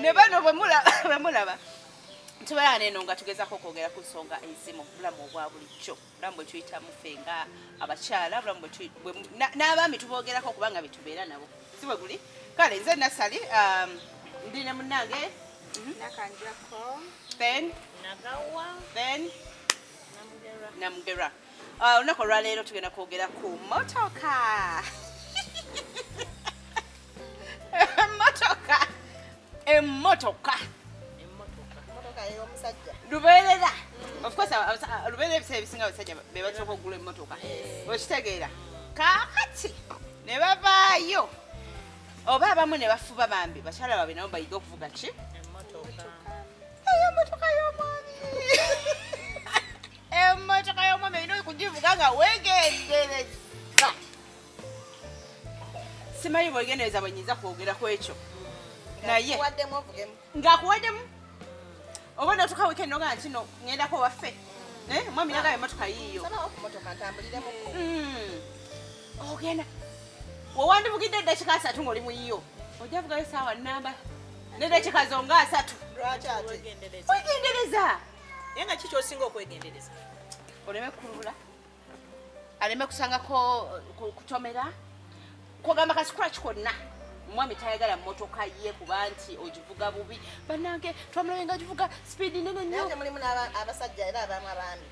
Ne bano bamulaba tubeera neno nga tugezako okwogera ku nsonga ezimu bulamu obwa bulijjo bulamu bwe tuyitamu ffe nga abakyala bulamu n'abaami tuboogerako kubanga betubeera nabo si bwe guli kale nze Nasali ndi ne munnange Nakanjako then Nagawa then Namugera olunaku olwaleero tugenda kwogera ku motoka emotoka lubeerera of course lubeerera ebiseera ebisinga abasajja be basooka okugula emmotoka okitegeera kaakati ne bavaayo oba abamu ne bafuba bambi bakyala baabwe nabo bayiga okuvuga ki emmotoka y'omwami emmotoka y'omwami olina okugivuga nga weegendereza simanyi bwegendereza bwe nyiza kwogera ku ekyo naye ng'akuwaddemu oba notuka weekend noga nti no ngendako waffe omwami nagaba emmotoka yiiyo ogenda wewandivugidde eddakiika 3 ng'oli mu yiyo ojja vugayo saawa nnamba n'eddakiika zonga 3 wegendereza naye nga kiki osinga okwegendereza oleme kukulula aleme kusangako kutomera kwogamba kascratch konna omwami tayagala mmotoka ye kuba nti ogivuga bubi bannange twamulabe nga givuga sipiidi nene nnyo ate mulimu n'abasajja era abamu abaami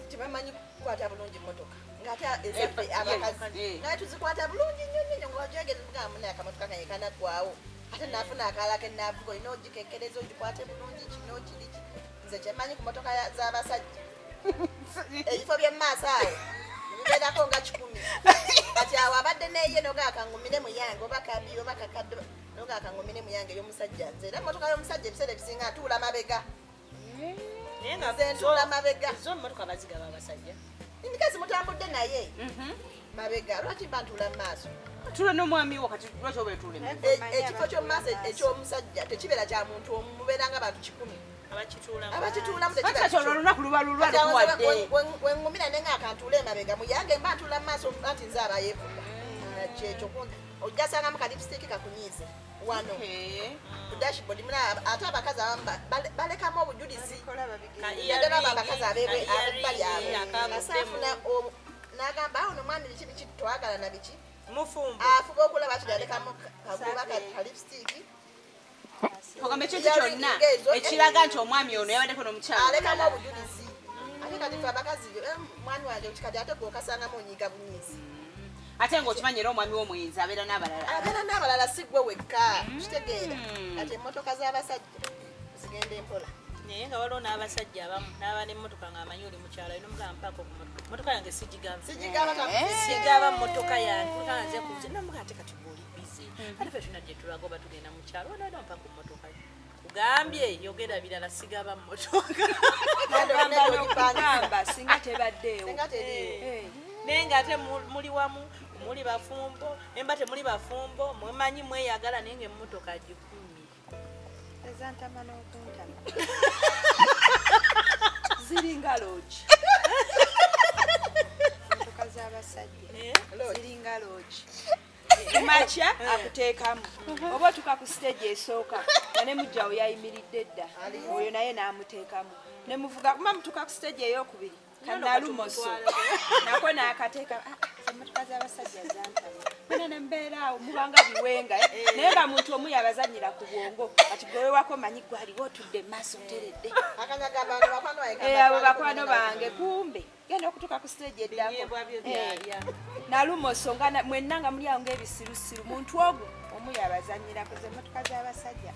tebamanyi kukwata bulungi mmotoka ng'ate ezaffe abakazi naye tuzikwata bulungi nnyo nnyo ngaogyegeza kugaa muna akamotoka kanye kanaggwawo ate naafuna akaala ke naavuga olina ogikekkereza ogikwate bulungi kino kiriki nze kyemmanyi ku mmotoka z'abasajja ebifo by'emumaaso awo bibeerako nga 10 kati awo abadde neeye nogaakangumire mu yange oba kabi oba kakadde nogaakangumire mu yange ey'omusajja nze era emmotoka y'omusajja ebiseera ebisinga atuula mabega naye nga nze ntuula mabega zo mmotoka bazigaba abasajja ndikazi mutambudde naye mabega lwaki mba ntuula mu maaso tula n'omwami wo kati lwaki oba etuulemu ekifo ky'omumaaso eky'omusajja tekibeera kya muntu omu mubeera nga bantu 10 abakituulamu kati olwo olunaku luba lulwalukuwadde wengumira ne ngaakantuula emabega muyange mba ntuula mu maaso anti nze abayeevuga kyekyo ojjasangamu ka lipstick kakunyiize wano ku dashboard ate abakazi abamu balekamu obujulizi naddala abo abakazi abebbali abo asaafuna n'agamba awo nomwami biki twagala na biki afuba okulaba tidalekamu kaguba ka lipstick ogamba ekyo kyonna ekiraga nti omwami ono yabaddeko n'omukyala alekamu obujulizi ate kati fe abakazi mwami wange kati ate gwokasangamu onyiga bunyiizi ate ng'okimanyi era omwami w'omuyinzi abeera n'abalala si gwe wekka kitegeera kati emmotoka z'abasajja zigenda empola naye nga waliwo n'abasajja abamu n'aba n'emmotoka ng'amanyi oli mukyala olina omugamba mpaako ku mmotoka yange sigigaba mmotoka yange nga nze kuze namuga ate kati gweoli bize ate fe tuna gye tulaga oba tugenda mu kyalo onaona mpaka ku mmotoka kugambye yogera birala sigaba mmotoka gamba singa tebaddeewo naye nga ate muli wamu muli bafumbo emba temuli bafumbo mwemanyi mweyagala naye nga emmotoka gikumye ezantama n'okuntama ziringa loogi emmotoka z'abasajja ziringa loogi kumakya akuteekamu oba otuka ku stage esooka nga ne mujjawo yayimiridde dda oyo naye n'amuteekamu ne muvuga kuma mutuka ku stage ey'okubiri kanalumoso nako n'akateeka emmotoka z'abasajja zantama mena ne mbeera awo mubanga biwenga naye nga muntu omu yabazanyira ku bwongo kati gwewewako manyi gwaliwo otudde emaaso oteredde abo bakwano bange kumbe genda okutuuka ku stage eddako nalumoso nga mwenna nga muli awo ng'ebisirusiru muntu ogwo omu yabazanyirako ze emmotoka z'abasajja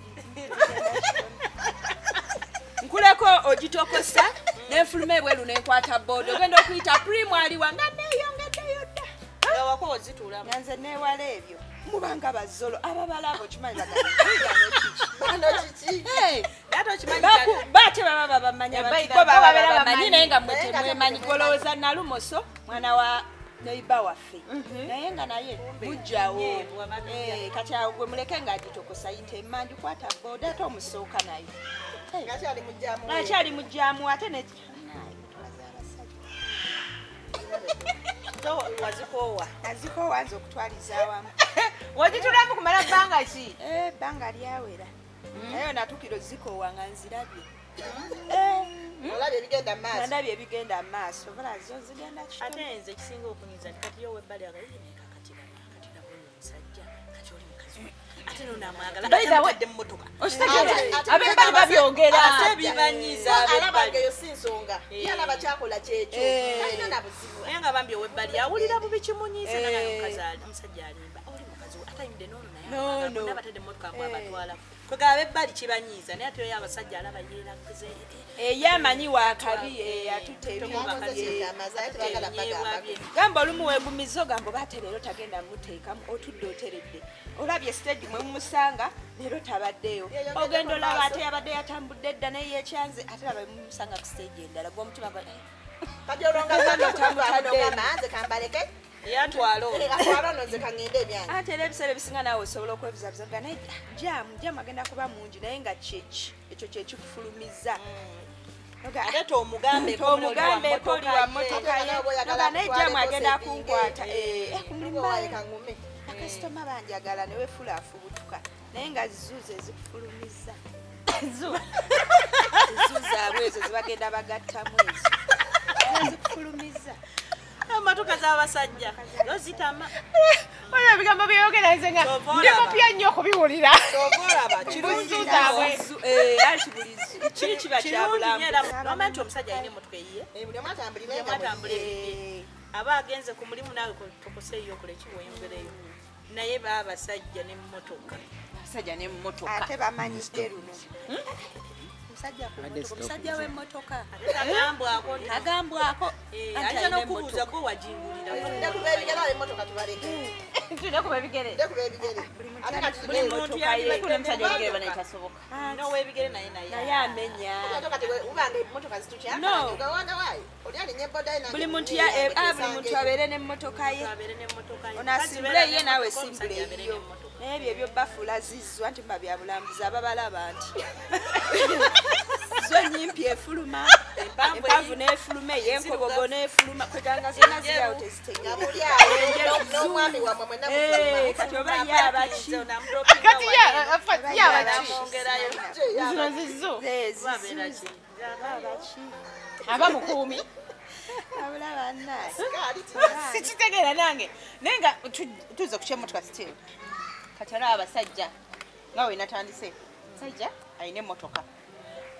nkuleko ogitokosa nenfuluma ebweru nenkwata booda ogenda okuyita primwaliwa nga neeyongeddeyo dda nanze neewala ebyo mubanga bazzolo ababalaba okimanyi bate baba babamanya bo baba babamanyi naye nga mwetemwemanyi golowooza nalumoso mwana wa neiba waffe naye nga naye mujjawo kati awo gwe muleke ng'agitokosa yite emmanju kwata booda ate omusooka naye akyali mujjamu ate wazikoowa nazikoowa nze okutwaliza awamu wagitulamu kumala bbanga ki ebbanga lyawera naye natukiro zikoowa nga nzirabye olabye ebigenda mu maaso nandabye ebigenda mu maaso balazo zigenda ate nze ekisinga okunyiza nti kati yo webbali agayineka katira buli omusajja kati oli mukazi we ate nonamwagalaadde mu motoka abebbali babyogera ate bibanyiza alabangeyo si nsonga yalaba kyakola kyekyo alina nabuzibu naye nga bambi owebbali awulira bubi kimunyiisa naye omukazi omusajja alimba oli mukazi we atayimide noono naye abatadde mmotoka mwe abatwala kwegaba abebbali kibanyiiza naye ate oyo abasajja alaba yeeragize eyamanyi wakabi atuta gamba olumu wegumiza ogamba oba ate leero tagenda muteekamu otudde oteredde olabye stage mwe mumusanga leero tabaddeyo ogenda olaba ate yabadde yatambudde edda naye yekyanze ate laba mumusanga ku stage endala gw'omutima gwa maanze kambaleke yatwala nonze kangende ebyange ate era ebiseera ebisinga naawe osobola okwebuzabuza naye jamu agenda kuba mungi naye nga kyeki ekyo kyekikufulumiza ate tomugambeko oli wa motoka ye naye jamu agenda kunkwata akasitoma banjagala newefulaafubutuka naye nga zizuuzo ezikufulumiza zizuuzaabwe ezo zibagenda bagattamu ezo ezikufulumiza amatoka z'abasajja zitama olwo ebigambo byeyogera nze nga ndi mupya nnyo okubiwulira kiri kiba kyabulamu nti omusajja alina emmotoka eyiye buli omu atambulira aba agenze ku mulimu naawe tokoseeyo okola ekiwembereyo naye baba basajja n'emmotoka abasajja n'emmotoka ate bamanyidde luno omusajja w'emmotoka agambwako ayinza n'okubuuza gwe wajingulira tunakuba ebigere buli muntu omusajja ebigere banayitasoboka n'owebigere naye amenya buli muntu abeere n'emmotoka ye ono asimbule ye naawe simbule eyiyo naye ebyo ebyo bafuula zizzwa nti mba byabulambuzi ababalaba nti zo nyimpi efuluma empanvu n'efuluma ey'enkobogo n'efuluma kweganga zonna ziryawo tezitegeekati oba yabaki zino zizo aba mukuumi abula bannaasi sikitegeera nange naye nga tuze ku kyemmotoka sitiri kati alaba abasajja nga we natandise omusajja alina emmotoka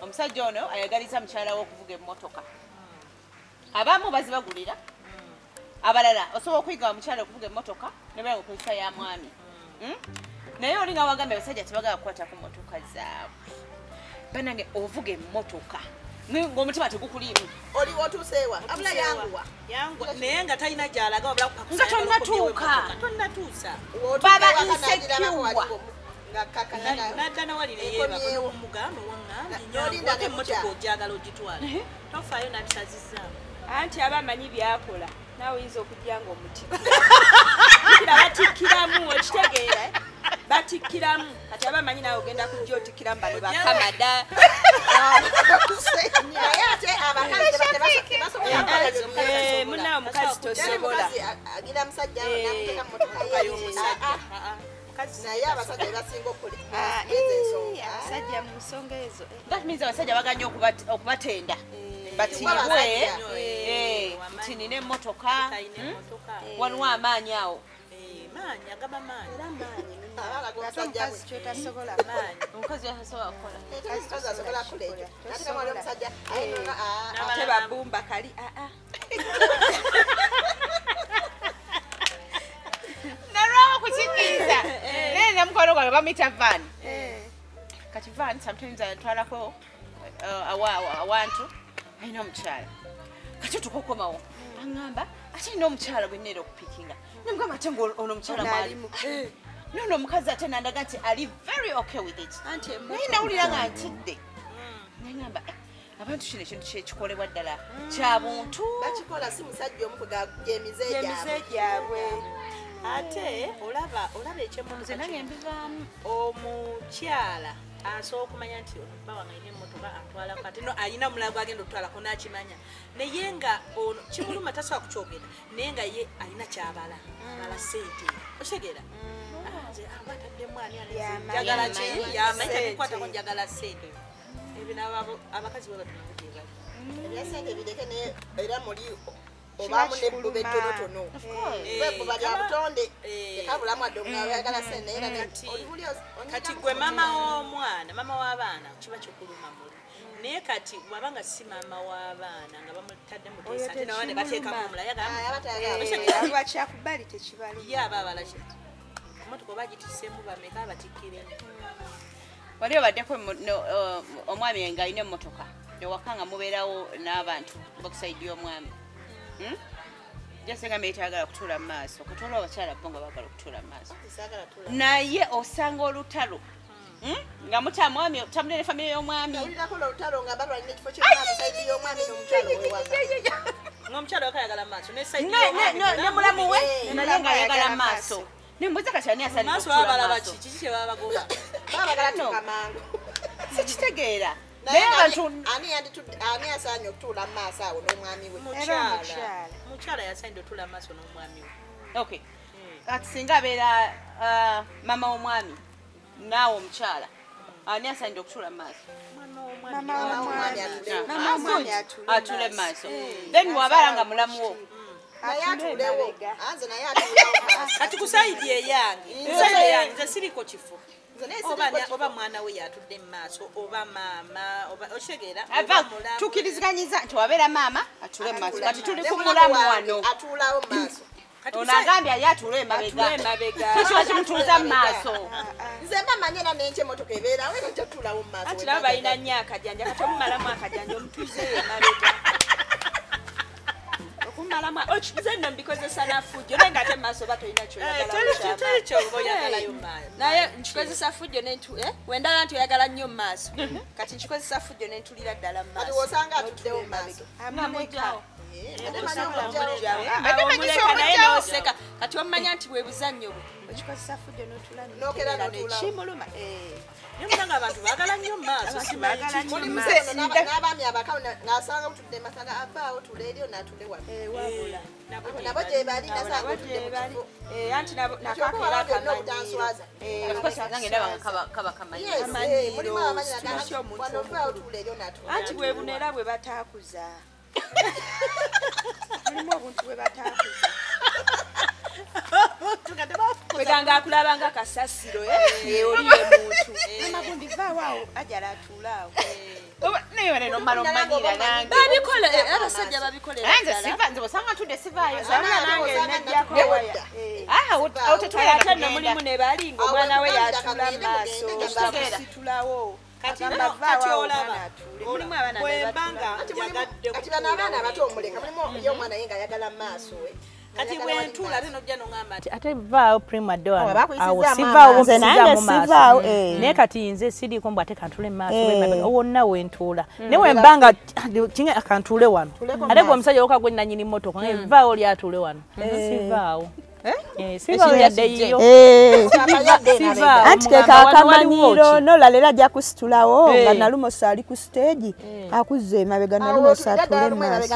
omusajja ono ayagaliza mukyala we okuvuga emmotoka abamu bazibagulira abalala osobola okuyiga omukyala okuvuga emmotoka nebanga okozesa ya mwami naye oli nga wagambye abasajja tebagala kukwata ku mmotoka zaabwe banange ovuga emmotoka ng'omutima tegukuliimu oli wotuuseewa abula yanguwa naye nga talina gyalaga wabula nga tonnatuusa baba insecure naddana wali neyebaomugamba waŋŋambye emmotoka ojagala ogitwala tofaayo nabisazizaamu anti aba amanyi byakola naawe oyinza okujja nga omutikkira batikkiramu okitegeera batikkiramu kati aba amanyi naawe ogenda kujja otikkiramu bano bakamada naye ate abakazi munaawe omukazi tosobola agira musajja namuteeka mu motoka naye abasajja bebasinga abasajja mu nsonga ezo gatimiza abasajja baganye okubatenda batibwe nti nina emmotoka waliwo amaanyi awo omukazi kyotasobola omukazi yasobola kukola ate babumba kali nalwawo kukikkiriza naye namukwano gwange bamuyita van kati van sometimes atwalako awantu alina omukyala kati tukukomawo aŋŋamba ate alina omukyala gwe nneera okupikinga namugamba ate ono omukyala mwalimu nono omukazi ate nandaga nti ali very okay with it naye nawulira nga ntidde naŋŋamba abantu kino ekintu kyekikolebwa ddala kya buntu bakikola si musajja omu gyemize gyabwe ate olaba ekyemmotoka nange mbivaamu omukyala asobola okumanya nti bawange alina emmotoka atwalako ate no alina omulala gwagenda okutwalako nakimanya naye nga ono kimuluma tasobola kukyogera naye nga ye alina kyabala bala sente okitegeera nze abatadde mwani njagala ki yamanye kukwata ko njagala sente ebinabo abakazi bwe batunabye ebya sente bideke ne era muri oba mune bube tono bwe bali abutonde ekabulamu adonga yagala sente era ne kati gwe mama w'omwana mama w'abaana kiba kyokuluma muli naye kati wabanga si mama w'abaana nga bamutadde mu tesa ate nawane bateekamu omulaya gamba kyakubali tekibali ye aba abalaki motoka bagitiseemu bameka batikkire wali obaddeko omwami nga alina emmotoka ewaka nga mubeerawo n'abantu bakusaidia omwami jasenga meetayagala kutuula mu maaso katola abakyala bo nga bagala okutuula mu maaso naye osanga olutalo nga mutamwami tamune ne famire y'omwami olutalo nga balwalina ekifo ky'omwami saidi y'omwami n'omukyalo wewaka n'omukyalo wakayagala mu maaso ne mulamu we naye nga ayagala mu maaso nembuuza kati ani asaanira maaso babalaba kiki kye baba bagoba babagala tuka mangu sikitegeera naye abantu ani asaanye okutuula mu maaso awo n'omwami we mukyala yasaanidde otuula mu maaso n'omwami we okay kati singa abeera mama w'omwami naawe omukyala ani asaanidde okutuula mu maaso atule mu maaso then bw'abaala nga mulamuwo naye atulewo anze naye atulewo kati kusaidi eyange nze siriko kifo oba mwana we yatudde mu maaso oba maama oba okitegeera tukiriziganyiza nti wabeera maama atule mu maaso kati tuli ku mulamu wano atuulawo mu maaso ono agambye ye atule emabega kikiba kimutuuza mu maaso nze mbamanyi era n'enkya emotoka ebeerawo era ojjatuulawo mu maaso anti nabo balina nnyo akajanja kati omumalamu akajanja omutuuzeeyo emabega okumalamu okize nno mbikozesa nafujjo naye nga ate mu maaso oba tolina kyoyagalayo naye nkikozesa fujjo wendala nti oyagala nnyo mu maaso kati nkikozesa fujjo nentulira ddala mu kati wosanga atuddewo mu maaso naye noseka kati omumanya nti bwe buzannyo bwe okikozesa fujjo notulakimuluma yomulanga abantu baagala nnyo mu maaso n'abaami abakawo nasanga otudde masanga avaawo tula eri onatule wano nabo gye bali nasanga otudde mu kifo anti nakakeerakamanyiro nange ndaba nga kaba kamanyiiro mulimu abamanyi wano vaawo tula eri onatule anti bwe buneera bwe bataakuza mulimu obuntu bwe bataakuza kweganga akulaba nga kasasiro oliye muntu amagundi vaawo ajala atuulaawo naye neno mmala omumanyira nange babikola abasajja babikolera nze osanga ntudde sivaayo nange nejjakowaya ate nno mulimu ne bali ng'omwana we yatula mu maaso bamusitulawo kati olaba mulimu abaana bwembanga kati bano abaana abato omuleka mulimu ye omwana ye nga ayagala mu maaso we kati bwentula ate nojja nongamba ati ate vaawo prima dona awo sivaawo siza mu maaso naye kati nze siriiko mbw ate kantule mu maaso wonna wentula naye wembanga kinga akantule wano ate gwe omusajja woka gwe nanyini mmotoka vaawo lyatule wano sivaawo sivaawo yadde yiyo anti keka akamanyiro nolala era ajja kusitulawo nga nalumosa ali ku stage akuzza emabega nalumosa atule mu maaso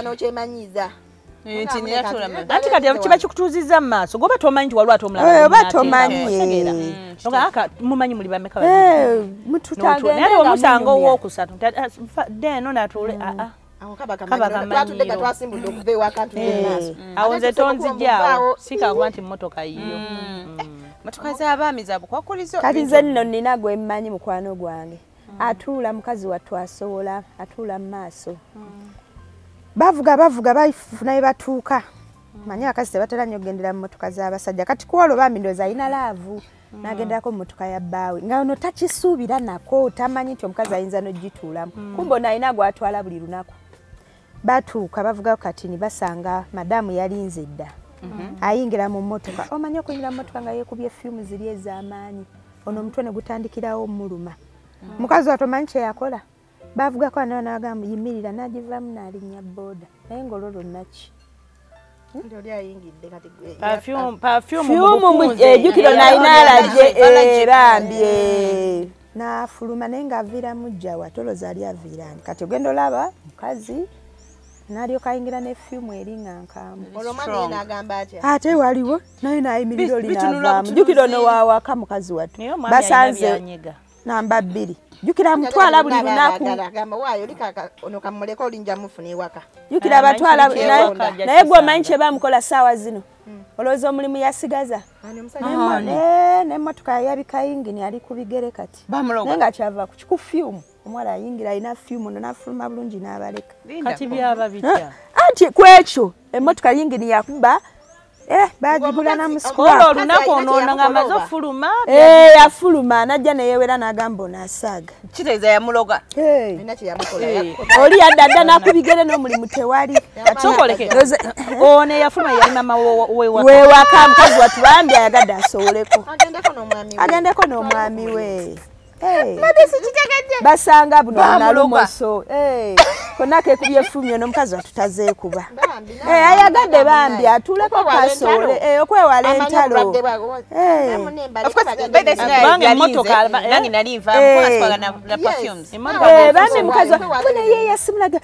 anti kati kiba kikutuuzizza mu maaso goba tomanyi nti waliwo ate omulala oba tomanyi mumanyi muli bameka mututagenda naye omusanga owookusatu deno natule awo nze tonzijjaawo sikakuba nti mmotoka yiyo motoka z'abaami zabukwakulizo kati nze nno nnina gwe mmanyi mukwano gwange atuula mukazi wattu asowola atuula mu maaso bavuga bafuna we batuuka manyi abakazi tebatera nnyo okugendera mu mmotoka z'abasajja kati kuwala oba ndowooza alina laavu n'agenderako mu mmotoka ya bbaawe nga ono takisuubira nako tamanyi nti omukazi ayinza n'ogituulamu kumbe ono alina gw'atwala buli lunaku batuuka bavuga katini basanga madamu yalinze dda ayingira mu mmotoka omanyi okuyingira mu mmotoka nga yeekubye efyumu ziri ez'amaanyi ono omutwe ne gutandikirawo omuluma mukazi wattu omanyi kye yakola bavugako anagamba yimirira nagivamu n'alinnya booda naye ng'olwo naki ejjukiro nayinaalagye erambye n'afuluma naye ng'aviira mujja watoloza ali aviirani kati ogenda olaba mukazi n'alyoka ayingira n'effiumu eringa nkaamu. Olwo mwami yena agamba atya? Ate waliwo naye n'ayimirira olinaavaamu. Jjukira ono waawaka mukazi wattu. Basanze namba 2. Jjukira mutwala buli lunaku. Agamba waayo likaka ono kamuleka olinja mufuna ewaka. Jjukira abatwala naye gwe omanyi kye baamukola ssaawa zino. Olowooza omulimu yasigaza. N'emmotoka yabika yingini ali ku bigere kati. Naye nga kyava ku ffiumu. Omuwala ayingira alina ffiumu n'afuluma bulungi n'abaleka. Kati byaba bitya? Anti ku ekyo emmotoka yingini yakuba bagigula na musukwa. Olunaku ono nga amaze ofuluma. Afuluma najja neyeewera n'agamba onasaaga. Kitegeeza yamuloga. Oli yadda n'akubigere n'omulimu tewali. Sokoleke. Ono eyafuluma yali mama weewaka mukazi wattu bambi ayagadde asowoleko. Agendeko n'omwami we. Basanga buno nalumoso. Konna kekubye effumyo n'omukazi wattu tazeekuba. Ayagadde bambi atuleko kasole okwewala entalo. Bambi mukazi wattu ye yasimulaga.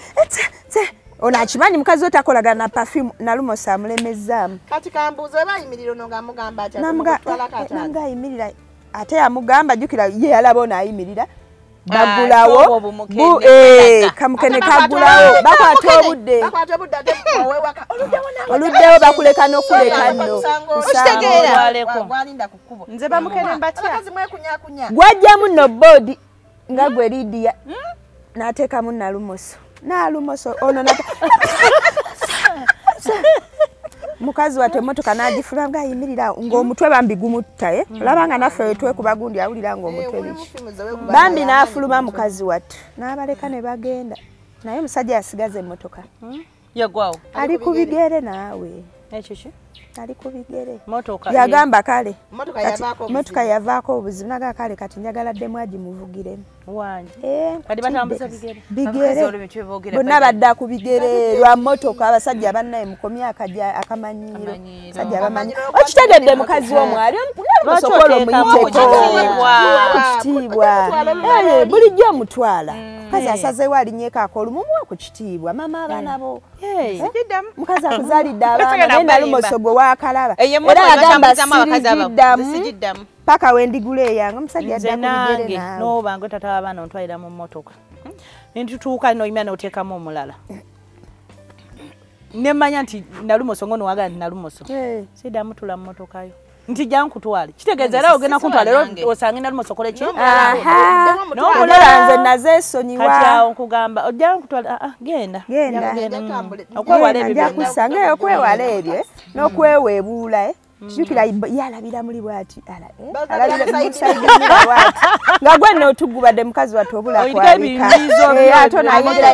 Ono akimanyi mukazi we takolaga na perfume nalumoso amulemezzaamu. Kati kambuuzo bayimirira ono nga mugamba atya? Nanga ayimirira. Ate yamugamba jjukira ye yalaba ono ayimirira. Bagulawo kamukene kagulawo bakwata obudde oluddewo bakuleka n'okuleka nno nze bamukene mbatya gwajjamu nno boodi nga gwe Lidia n'ateekamu nalumoso ono mukazi wate emmotoka n'agifula nga ayimirira ng'omutwe bambi gumutta olaba nga naffe wetwekuba gundi awulira ng'omutwe biki bambi n'afuluma mukazi wattu n'abaleka ne bagenda naye omusajja yasigaza emmotoka yagwawo ali ku bigere naawe ekiki ali ku bigere motoka yagamba kale motoka yavaako obuzibu naga kale kati njagala ddemu agimuvugiremu wanje kati batambuza bigere bonna badda ku bigere lwa motoka abasajja bannaye mukomye akamanyiiro sajja bamanyi okitegedde mukazi w'omwali nalumosokola omuyiteko bulijjo omutwala mukazi asazeewo alinyeeko akoolumumu ku kitiibwa mama abaana bo mukazi akuzaalidde abaana naye nalumoso gwe waakalaba era agamba sirigiddamu paka wendigula eyange omusajja adda ku bigere naawe n'obange tata w'abaana ontwalira mu mmotoka nitutuuka noyimya n'oteekamu omulala nemmanya nti nalumoso ngo nowagala nti nalumoso siddamu tula mu mmotokayo nti jankutwale kitegeeza era ogenda kuntwala era osange nalumoso kole ki n'omulala nze nazeesonyiwa kati awo nkugamba ojja nkutwala genda okwewala ebyo kusanga okwewala ebyo n'okweweebuula kijukira yalabira muli bwati nga gwe n'otugubadde mukazi wattu obula kwabika ate onayingira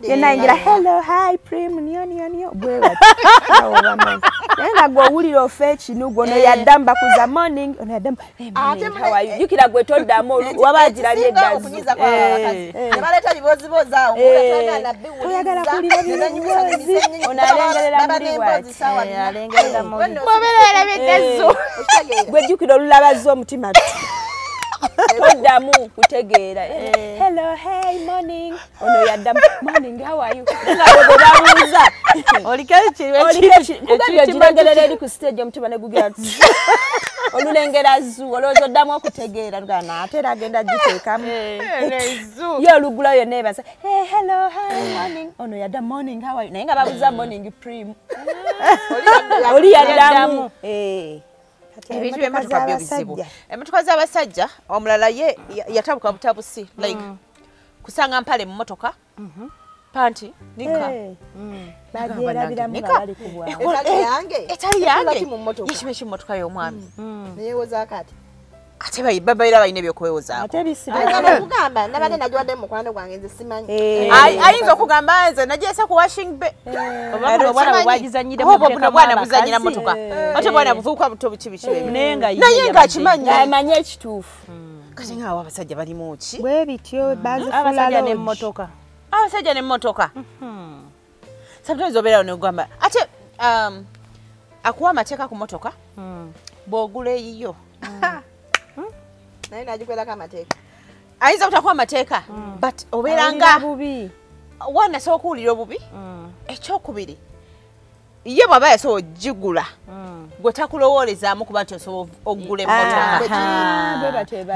yenayingira hello hi prim nionionio bwe wati naye nga gwe owulira ofa ekinu gwono yaddamu bakuza morning ono yaddamu hawayo jukira gwe toddamu wabagirabye eddazu toyagala kulira bibuuzi ono alengerera muli bwati alengerera muli gwe jjukira olulabaza omutima oddamu kutegeera hello hey morning ono yaddamu morning how are you bwe babuuza olikekirengera eri ku stage omutima ne gugira olulengera zu olowooza oddamu okutegeera lugana ate era agenda giteekamu ye olugula yonna ebaza hello hi morning ono yadda morning how are you naye nga babuuza morning prim oli yaddamu ebintu by'emmotoka byo bizibu emmotoka z'abasajja omulala ye yatabuka butabusi like kusanga mpale mu mmotoka panti nika bagyerabiramu nga bali ku bwawe etali yange yekime kimmotoka y'omwami neyewozaako ati ate babaira balina ebyokwewozako ate bisibagamba kugamba nabadde nagiwadde mu mukwano gwange nze simanyi ayinza okugamba nze nagyesa ku washing bay obwana bwana buzanyira mmotoka ate bwana buvubuka buto biki naye nga akimanyi amanyi ekituufu kati ngaawo abasajja balimu ki bwe bityo abasajja n'emmotoka abasajja n'emmotoka sometimes obeerawo negamba ate akuwa amateeka ku mmotoka bw'ogula eyiyo naye nagikwerako amateeka ayinza kutakuwa amateeka but obeera nga bubi wana so kuulira obubi ekyokubiri ye bwaba yasobola ogigula gwe takulowoolezaamu kuba nti osobola okugula emmotoka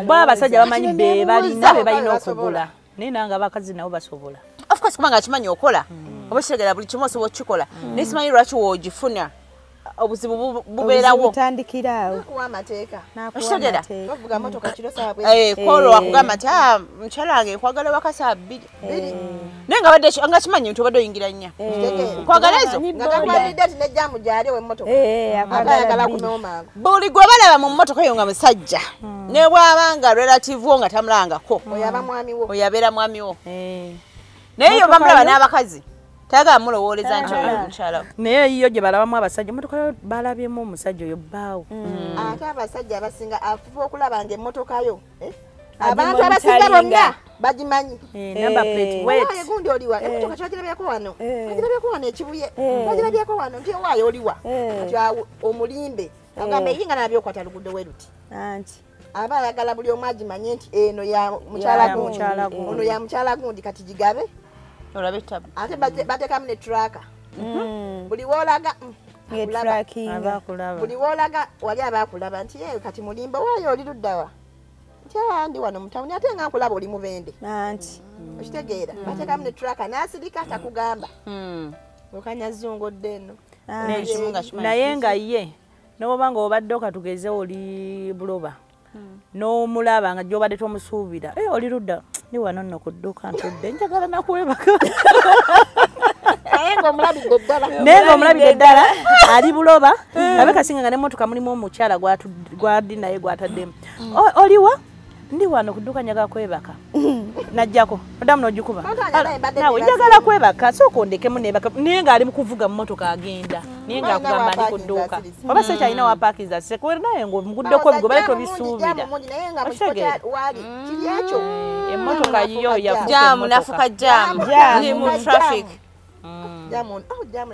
bo abasajja bamanyi be balina be balina okugula naye nanga abakazi nabo basobola of course kubanga akimanyi okola oba kitegera buli kimu osobola okukikola naye simanyi lwaki woogifuna obuzibu bubeerawo butandikiraawo kuwa amateeka okitegera bavuga motoka kiro saa bwe kolo akugamba nti mukyala wange nkwagala wakasa 2 naye nga badde nga kimanyi nti obadde oyingira nnya nkwagala ezo nga takubalidde ati nejjamu gyali wemmotoka abayagala kumewo mangu buli gwe balaba mu mmotoka eyo nga musajja ne bwabanga relative wo nga tamulangako oyaba mwami wo oyabeera mwami wo naye yo bamulaba n'abakazi tayagala mulowooleza nti mukyala naye iyo gye balabamu abasajja emmotoka yo balabyemu omusajja oyo bbaawo ate abasajja abasinga afuba okulaba nga emmotoka yo abantu abasinga bonna bagimanyi number plate wait gundi oliwa emmotoka twagirabyako wano twagirabyako wano ekibuye twagirabyako wano nti owaayo oliwa ati omulimbe agamba eyinga nabyokwata luguudo we luti anti aba ayagala buli omu agimanye nti eno ya mukyala gundi ono ya mukyala gundi kati gigabe olaba ettabu ate batekamu ne traka buli woolaga buli woolaga wali abakulaba nti kati mulimba waayo oli luddawa nti ndi wano mutawuni ate nga nkulaba oli mubende anti okitegeera batekamu ne traka n'asirika takugamba okanyazungodde eno naye nga ye n'oba nga obadde okatugeze oli buloba n'omulaba nga gy'obadde tomusuubira oli ludda ni wano nno ku dduuka ntudde njagala nakwebaka naye ng'omulabidde ddala naye ng'omulabidde ddala ali buloba abe kasinga nga n'emmotoka mulimu omukyala gwadi naye gwataddemu oliwa ndi wano ku dduuka njagala kwebaka najjako odamu n'ogikuba nawe njagala kwebaka sooka ondekemu nebaka naye ng'ali mu kuvuga mu mmotoka agenda naye ng'akugamba ndi ku dduuka oba se kyalina wa paakinza sekweri naye ng'omuguddeko bigwe bali tobisuubira emmotoka yo jamu nafuka jamu ndi mu traffic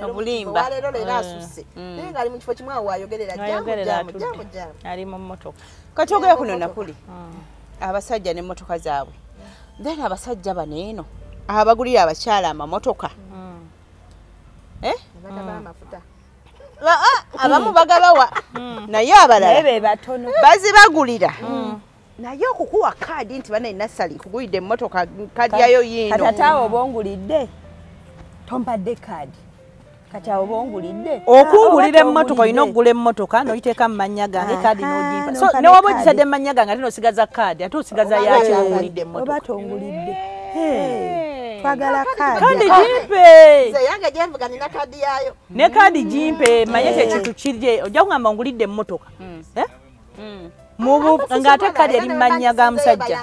obulimba waleero leero asusse naye ng'ali mu kifo kimu awo wayogerera jamu ali mu mmotoka kati ogere kuno nakuli abasajja n'emmotoka zaabwe then abasajja bano eno abagulira abakyala amamotoka abamu bagabawa naye abalala bazibagulira naye okukuwa kaadi nti bana enasali nkugulidde emmotoka kaadi yayo yiino kati awo oba ongulidde tompadde kaadi kati awo oba ongulidde okungulira emmotoka olina okugula emmotoka n'ogiteeka mu mannya gange kaadi n'ogimpa so ne waba ogisadde mu mannya gange ate n'osigaza kaadi ate osigaza yaki ongulidde emmotoka oba tongulidde twagala kaadi gimpe yange gyenvuga nina kaadi yaayo ne kaadi gimpe manye kyekintu kirye ojja kugamba ongulidde emmotoka ng'ate kaadi eri mu mannya ga musajja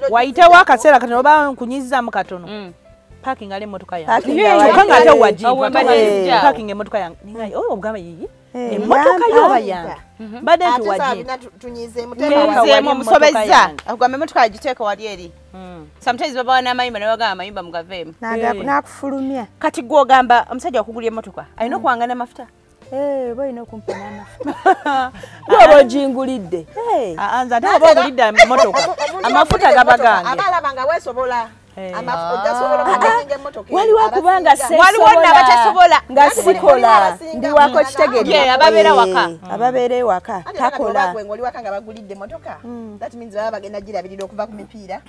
wayitewo akaseera katono oba nkunyizizaamu katono parking ali emmotoka yange okanga ate wagipaaking emmotoka yange ogamba yiyi emmotoka yoba yange mbadde nti wagitunyizeemu omusobezza akugamba emmotoka yagiteeka wali eri sometimes babawa n'amayimba naye bagamba amayimba mugaveemu n'akufulumya kati gw'ogamba omusajja wakugulya emmotoka alina okuwangana amafuta oba olina okumpa n'amafuta gwoba ogingulidde nze ate oba ogulidde emmotoka amafuta gaba gange abalaba nga weesobola waliwo kubanga waliwo n'abatasobola nga sikola ndi wako kitegeera ababeera waka ababeera ewaka takola oli waka nga bagulidde emotoka that means baba bagenda girabirira okuva ku mipiira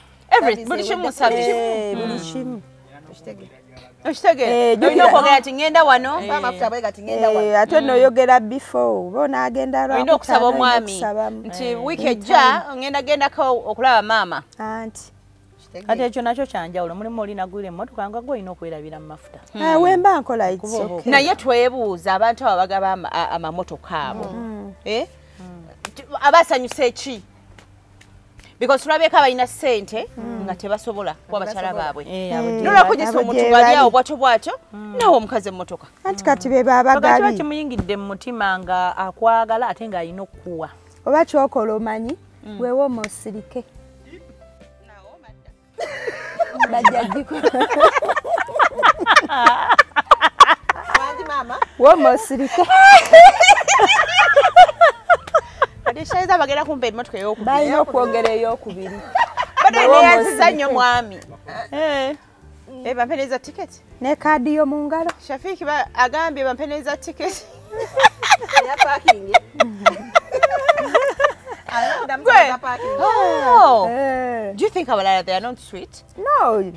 buli kimu musabye buli kimu okitegeera olina okwogera ti ngenda wano amafuta bwega ti ngenda wano ate noyogera before bo n'agenda lwa olina okusaba omwami nti wiiki ejja ngenda gendako okulaba maama anti kati ekyo nakyo kyanjawulo mulimu olinagulira emmotoka nga gwe olina okwerabira mu mafuta wemba nkola naye twebuuza abantu abo bagaba amamotoka abo abasanyusa eki because tulabyeko abalina ssente nga tebasobola kuwa bakyala baabwe nolwakugisa omuntu bali awo bwatyo bwatyo nawe omukazi emmotoka anti kati be babagabi kiba kimuyingidde mu mutima nga akwagala ate ng'alina okukuwa oba kyokola omanyi weewe omusirike womosirike adishaiza bagenda kumpa emmotoka ey'okubiri balina okwogera ey'okubiri bado neyanziza nnyo mwami bampeneza ticket. Ne kadi yo mu ngalo. Shafiki agambye bampeneza ticket. Ya parking. Oh. Do you think abalala they are not sweet? No.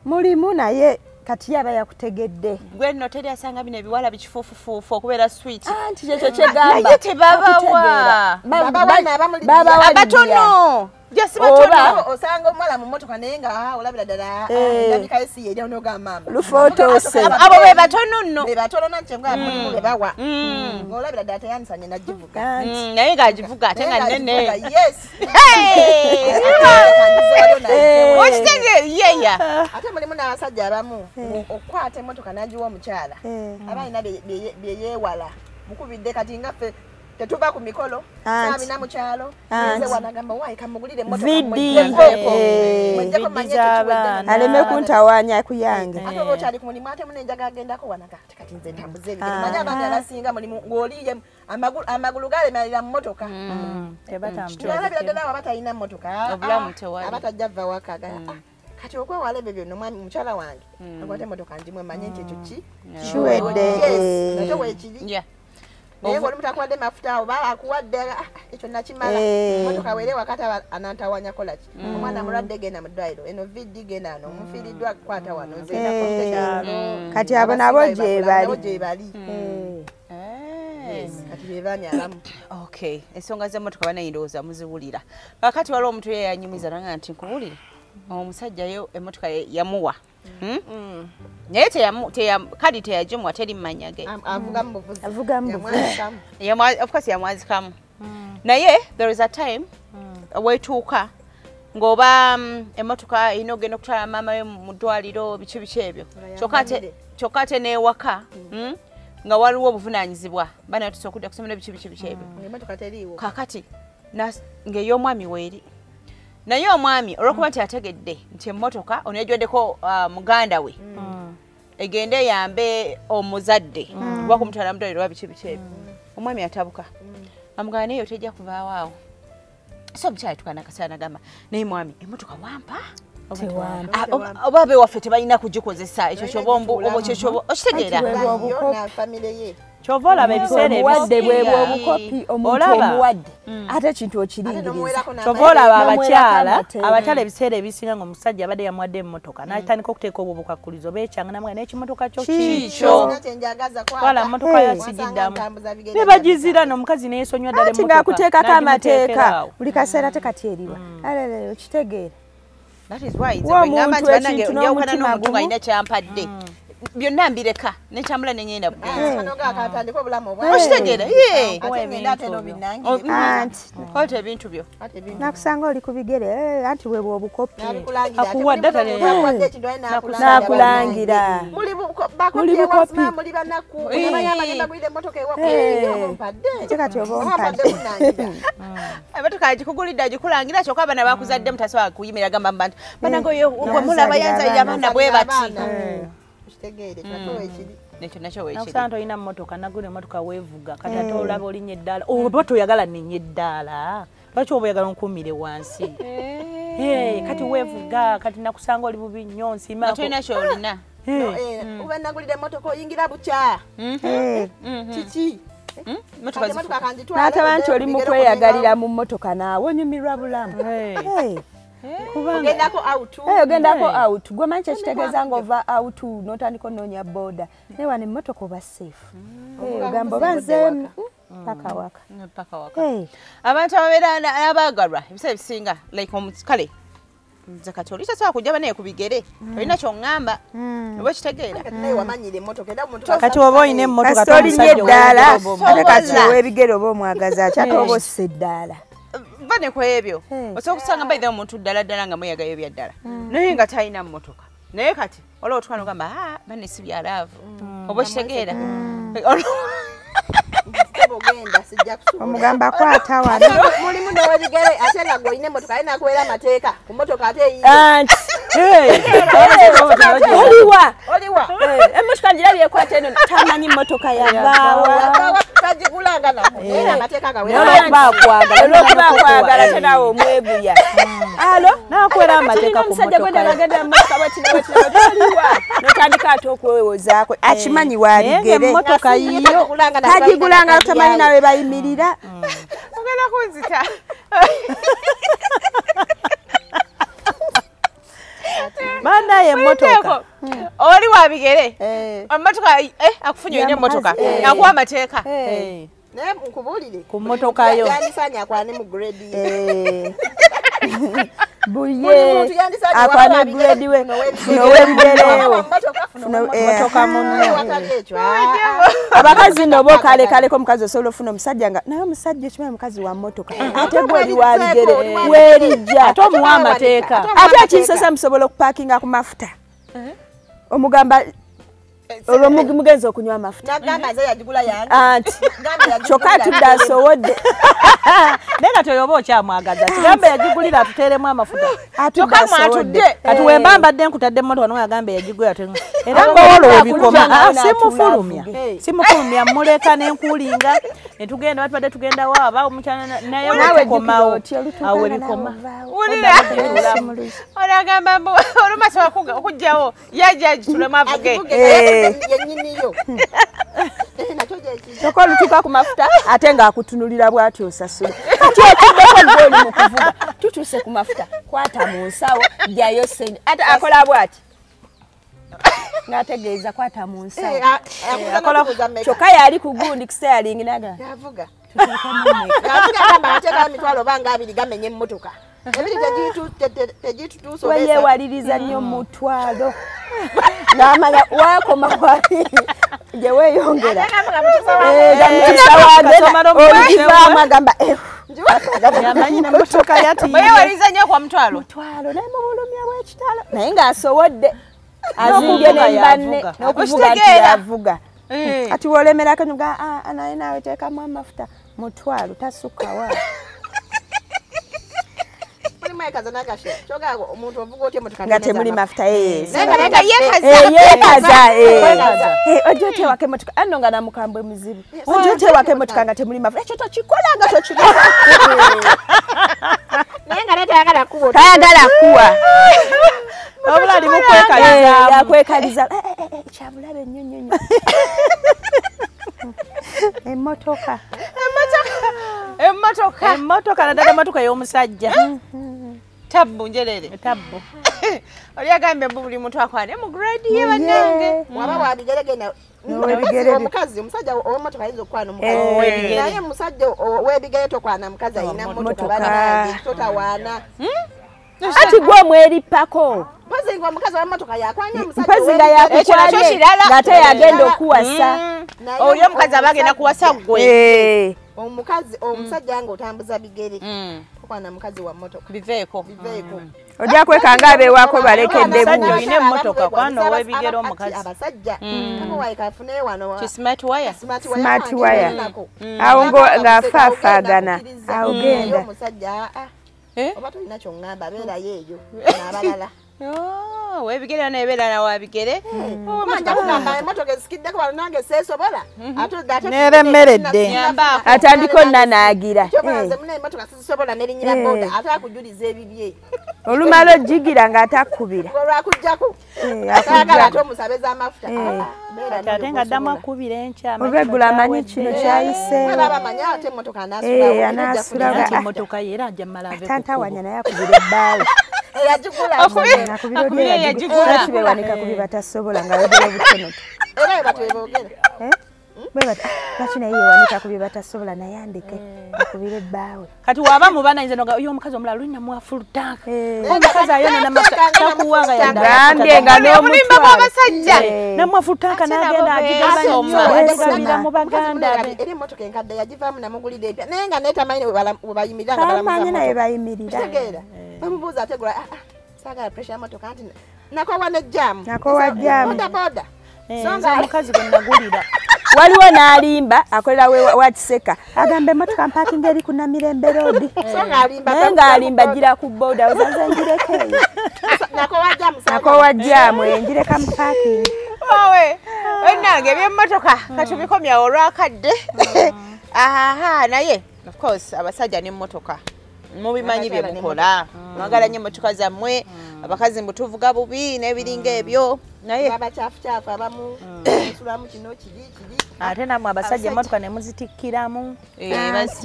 Mulimu naye kati yaba yakutegedde. Gwe no teri asanga bino ebiwala bikifuufufuufu okubeera sweet. Anti kyekyo kyegamba. Naye tebabawa. Baba abatono. Just batono. Osanga omwala mu motoka naye nga olabira ddala ndabika esi yeri onogamba mama. Lufoto se. Abo be batono nno. Be batono nanche mbwa mulimu be bawa. Olabira ddala teyanisanye nagivuga. Naye ng'agivuga ate nga nnene. Yes. Okitegeera yeya. Ate mulimu n'abasajja abamu okwata emmotoka n'agiwa omukyala abalina bye yeewala mukubidde kati nga ffe tetuva ku mikolo sabina mu kyalo nze wanagamba wayi kamugulire emmotoka mwejjeko manye tekiwedde aleme kuntawanya kuyange ate oba okyali ku mulimu ate munenjaga agendako wanaga kati nze ntambuze ebigere manye abaami abasinga mulimu ng'oliye amagulu galemerera mu mmotoka tebalabira ddala abo abatalina mmotoka abatajja vva waka kati okwewala ebyo byonna omwami mukyala wange akwate emmotoka njimu emanye nti ekyo kiwedde nakyo weekiri naye ng'oli mutakuwadde mafuta oba akuwadde ekyo nakimala emmotoka were wakati anantawanya kolaki omwana mulwadde genda mu ddwaliro eno viddi genda ano omufiiriddwa kwata wano kati abo nabo gye bali kati be baami abamu Okay, ensonga z'emmotoka banayindowooza muziwulira kakati waliwo omuntu yeyanyumiza nanga nti nkuwulire omusajja yo emmotoka yamuwa naye kadi teyagimuwa teri mmanyage avuga mu buvuzi of course yamwazikamu naye there is a time wetuuka ng'oba emmotoka erina okugenda okutwala maama we mu ddwaliro biki ebyo kyokka ate n'ewaka nga waliwo obuvunaanyizibwa bana tusa okudda kusomera biki ebyo kakati ng'ey'omwami weeri naye omwami olwokuba nti ategedde nti emmotoka ono yajwaddeko muganda we egende eyambe omuzadde oba kumutwala mu ddwaliro oba biki ebyo omwami atabuka amugamba naye yo tejja kuvaawo awo so omukyala tukana akasaala nagamba naye mwami emmotoka wampa oba be waffe tebalina kugikozesa ekyo kyoba okitegeera kyova olaba ebiseera obuwadde bwebwe obukopi omuntu omuwadde ate ekintu okiringiriza kyova olaba abakyala ebiseera ebisinga ng'omusajja abadde yamuwadde emmotoka n'atandika okuteeka obwo bukakkulizo beekyanga namugamba n'ekimotoka kyo kiikyo twala mmotoka yasigiddamu ne bagizira n'omukazi neesonywa ddala anti ng'akuteekako amateeka buli kaseera tekati eriwa alele okitegeera ngamba nti banange njawukana n'omuntu ng'alina kyampadde byonna mbireka nekyambula neŋŋenda okitegeera kwata ebintu byo nakusanga oli ku bigere anti bwebwe obukopi akuwadde nakulangira muli bukopi kati oba ompadde emmotoka agikugulidde agikulangira kyokka abaana bakuzadde mutasobola kuyimirira gamba mbantu banange oyo gwe mulaba yanzalira abaana bwe bati nekyo nakyo weekiri nakusanga olina mmotoka nagula emmotoka weevuga kati ate olaba olinnya eddaala oba toyagala nenya eddaala lwaki oba oyagala nkuumire wansi kati weevuga kati nakusanga oli bubi nnyo nsiimako tolina kyolina uba nagulira emmotoka oyingira bukya kiki n'ataba nti oli mu kweyagalira mu mmotoka naawe onyumirwa bulamu ogendako out gwe manyi kyekitegeeza ng'ova out n'otandika onoonya booda naye wano emmotoka oba safe ogamba oba nzeemu paka waka abantu ababeera n'abaagalwa ebiseera ebisinga like kale nze kati oli tasobola kujja banaye ku bigere olina ky'oŋŋamba oba kitegeera kati oba olina emmotoka kasita olinnye eddaala ate kati ow'ebigere oba omwagazi akyate oba ossa eddaala bane ku ebyo osobola okusanga baithe omuntu ddala nga mweyagayo byaddala naye nga talina mmotoka naye kati olwo otukana ogamba bane si byalaavu oba okitegeera omugamba kwata wano mulimu newebigere ate nga gwolina emmotoka aye nakubeera amateeka ku mmotoka ate oliwa emmotoka ngirabye ekwata eno tamanyi mmotoka yavaawa bagigulanga nabo era amateeka gawe bakwagala tenawe omwebuya alo nakwera amateeka ku motoka notandika ate okwewozaako akimanyi wabigere emotoka yiyo tagigulanga tamanyi nawe bayimirira ogenda kunzita banaye emotoka oli wabigere emotoka akufunye ine emotoka akuwa amateeka naye nkubuulire ku motoka yo yandisanye akwane mu grade buye akwane grade we nowebigerewo motoka munno abakazi nobo kalekaleko omukazi osobola ofuna omusajja nga naye omusajja ekimanyi mukazi wa motoka ate gwe oli wabigere werijja ate omuwa amateeka ate ekinsesa musobola okupaakinga ku mafuta omugamba olwo mugenzi okunywa amafuta anti kyokka atudde asowodde naye nga toyoba okyamwagaza kigambe yagigulira atuteeremu amafuta atudde asowodde kati wemba mbadde nkutadde emmotoka nawe yagambe yagigula era ngaolwo obikoma simufulumya muleka nenkulinga netugenda batubadde tugenda waaba omukyana naye wetukomawo awo ebikoma olagamba olumasobola okugjawo yajaji tulemu avuge yenyiniyo kyokka olutuuka ku mafuta ate ng'akutunulira bw'ati osasula kati otuddeko gwoli mu kuvuga tutuuse ku mafuta kwata mu nsawo jjayo sente ate akola bw'ati ng'ategeeza kwata mu nsawo kyokka yali ku gundi kuseyalingi naga yavuga gamba ateeka emitwalo banga abiri gamenya emmotoka ebiri tegitutuusa weyewaliriza nnyo mutwalo n'amanya wakoma wali gye weeyongera olukivaamu agamba yamanyi nemotoka weyewaliriza nnyo kwa mutwalo naye mubulumya bw'ekitalo naye ng'asowodde azimbye nembanne n'okuvuga nti yavuga kati wolemerako nyuga naye naawe teekamu amafuta mutwalo tasukkawa nga temuli mafuta yeekaza ojja otewaka emotoka anno nga namukambwe muzibu ojja otewaka emotoka nga temuli mafuta ekyo tokikolanga tokikola tayagala kuwa obula ali mukwekaliza yakwekaliza kyabulabe ennyo nnyo nnyo emmotoka naddala emmotoka y'omusajja tabbu njerere tabbu oli agambye buli muntu akwane mu grade ye bannange waba wabigeregena omukazi omusajja ow'emmotoka ayinza okukwana omukazi naye omusajja ow'ebigere tokwana mukazi ayina mmotoka banange totawaana ati gwe omwerippako mpozi nga omukazi w'emmotoka yakwanya mpozi nga yakukwanye ng'ate yagenda okuwasa oli omukazi aba agenda kuwasa gwe omukazi omusajja nga otambuza bigere okwana mukazi wa mmotoka biveeko ojja kwekanga abeewaako balekedde Omusajja olina emmotoka kwana ow'ebigere omukazi abasajja kama waikafune wano smart wire smart wire awo ng'afaafaagana awo genda omusajja oba tolina kyongamba beerayo eyo n'abalala webigere nebeera nawabigere manja kugamba emotoka ezikiddeko wano nange seesobola neremeredde atandika onnanaagira kyobaze muna emotoka sizisobola nerinyira boda ate akujuliza ebibye olumala ojjigira ng'ate akkubira olwakujjako ayagala ate omusabe z'amafuta ate nga ddamu akubira enkya olweggula amanyi kino kyayiseewo abamanya ate emotoka anaasula emmotoka ye era ajja mmala ave tantawanya naye akubira ebbaawe kibewanika kubi batasobola nga yogera obutonoto era batweboogera lwaki naye yewanika kubi batasobola naye andeke akubira ebbaawe kati waba mubanayinza noga oyo omukazi omulala olina muwafultanka omukazi ayonanakuwanga gambye nga obulimba bw'abasajja namuwafultanka nagenda agigabira mu baganda be era emmotoka enkadde yagivaamu namugulira empya naye nga netamanyi webayimirira tamanyi naye bayimirira bamubuuza ategula saagala pressure yamotoka nti nakowa nejjaamu nakowa jjaamu bodaboda nze omukazi gwe nagulira waliwo n'alimba akolera wakiseka agamba emmotoka mpaakinga eri ku Namirembe Road naye ng'alimba gira ku boda ozaze njireko eyo nakowa jjaamu njireka mu paakingi Bannange ebyemmotoka katubikomya olwakadde. Aha naye of course abasajja n'emmotoka mubimanyi bye mukola. Mwagala nnyo emmotoka zammwe abakazi mbutuvuga bubi n'ebiringa ebyo naye abakyafu abamu nsulamu kino kiri ate namwe abasajja emmotoka ne muzitikkiramu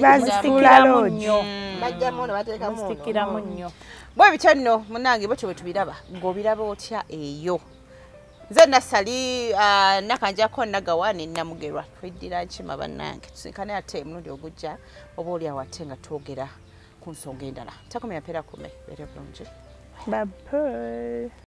bazitulamu nnyo bajjamu ne bateekamu muzitikkiramu nnyo bwe bityo nno munnange bwetyo bwe tubiraba ng'obiraba otya eyo nze Nassali nakanjako nagawa ne Namugerwa tweddira nkima bannange tusinkane ate emulundi ogujja oba oli awo ate nga twogera ku nsonga endala takomya pera kume bere bulungi Bye.